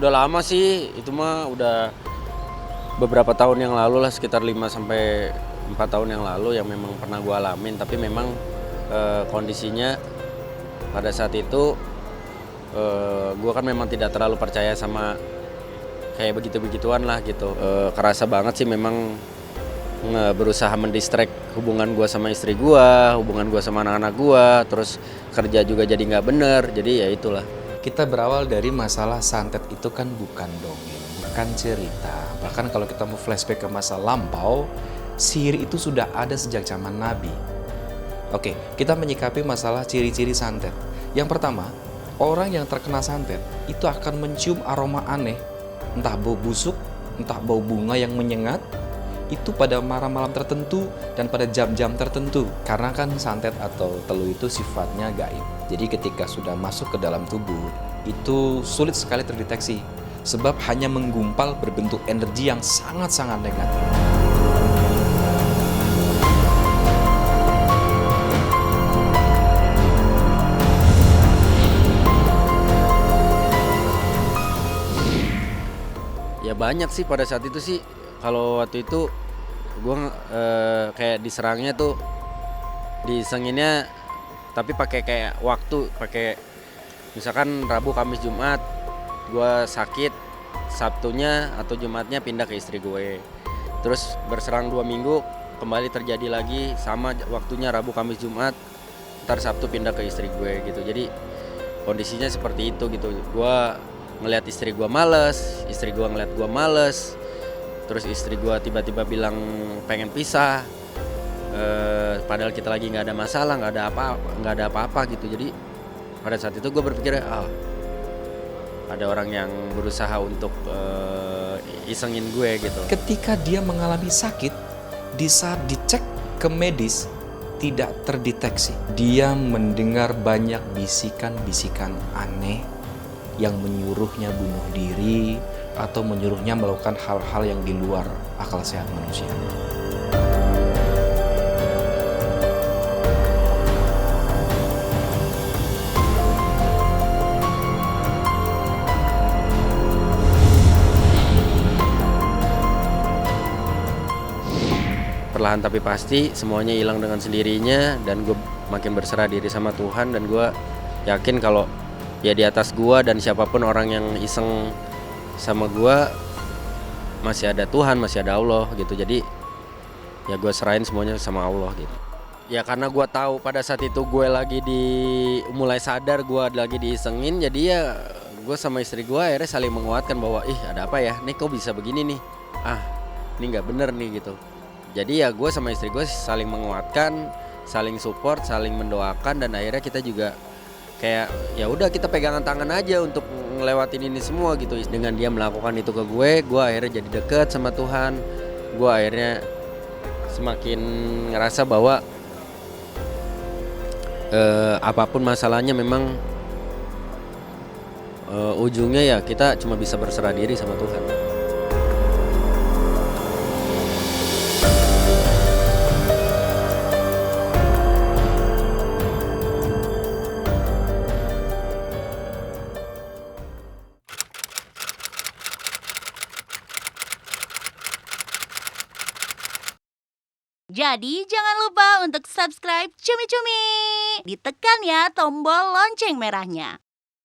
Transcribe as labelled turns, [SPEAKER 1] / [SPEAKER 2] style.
[SPEAKER 1] udah lama sih, itu mah udah beberapa tahun yang lalu lah, sekitar 5 sampai 4 tahun yang lalu yang memang pernah gue alamin. Tapi memang kondisinya pada saat itu gue kan memang tidak terlalu percaya sama kayak begitu-begituan lah gitu. Kerasa banget sih memang berusaha mendistract hubungan gue sama istri gue, hubungan gue sama anak-anak gue, terus kerja juga jadi nggak bener, jadi ya itulah.
[SPEAKER 2] Kita berawal dari masalah santet itu kan bukan dongeng, bukan cerita. Bahkan kalau kita mau flashback ke masa lampau, sihir itu sudah ada sejak zaman Nabi. Oke, kita menyikapi masalah ciri-ciri santet. Yang pertama, orang yang terkena santet itu akan mencium aroma aneh, entah bau busuk, entah bau bunga yang menyengat, itu pada malam-malam tertentu dan pada jam-jam tertentu. Karena kan santet atau teluh itu sifatnya gaib. Jadi ketika sudah masuk ke dalam tubuh, itu sulit sekali terdeteksi. Sebab hanya menggumpal berbentuk energi yang sangat-sangat negatif.
[SPEAKER 1] Ya banyak sih pada saat itu sih. Kalau waktu itu gue kayak diserangnya tuh, disenginnya tapi pakai kayak waktu, pakai misalkan Rabu, Kamis, Jumat gue sakit, Sabtunya atau Jumatnya pindah ke istri gue. Terus berserang 2 minggu kembali terjadi lagi, sama waktunya Rabu, Kamis, Jumat, ntar Sabtu pindah ke istri gue gitu. Jadi kondisinya seperti itu gitu. Gue ngelihat istri gue males, istri gue ngelihat gue males, terus istri gue tiba-tiba bilang pengen pisah. Padahal kita lagi nggak ada masalah, nggak ada apa-apa gitu. Jadi pada saat itu gue berpikir, ada orang yang berusaha untuk isengin gue gitu.
[SPEAKER 2] Ketika dia mengalami sakit, di saat dicek ke medis, tidak terdeteksi. Dia mendengar banyak bisikan-bisikan aneh yang menyuruhnya bunuh diri atau menyuruhnya melakukan hal-hal yang di luar akal sehat manusia.
[SPEAKER 1] Perlahan tapi pasti semuanya hilang dengan sendirinya, dan gue makin berserah diri sama Tuhan. Dan gue yakin kalau ya di atas gue dan siapapun orang yang iseng sama gue, masih ada Tuhan, masih ada Allah gitu. Jadi ya gue serahin semuanya sama Allah gitu. Ya karena gue tahu pada saat itu gue lagi mulai sadar gue lagi diisengin, jadi ya gue sama istri gue akhirnya saling menguatkan bahwa ada apa ya, nih kok bisa begini nih, ini nggak bener nih gitu. Jadi ya gue sama istri gue saling menguatkan, saling support, saling mendoakan, dan akhirnya kita juga kayak ya udah kita pegangan tangan aja untuk ngelewatin ini semua gitu. Dengan dia melakukan itu ke gue akhirnya jadi deket sama Tuhan. Gue akhirnya semakin ngerasa bahwa apapun masalahnya memang ujungnya ya kita cuma bisa berserah diri sama Tuhan.
[SPEAKER 3] Jadi jangan lupa untuk subscribe Cumi Cumi. Ditekan ya tombol lonceng merahnya.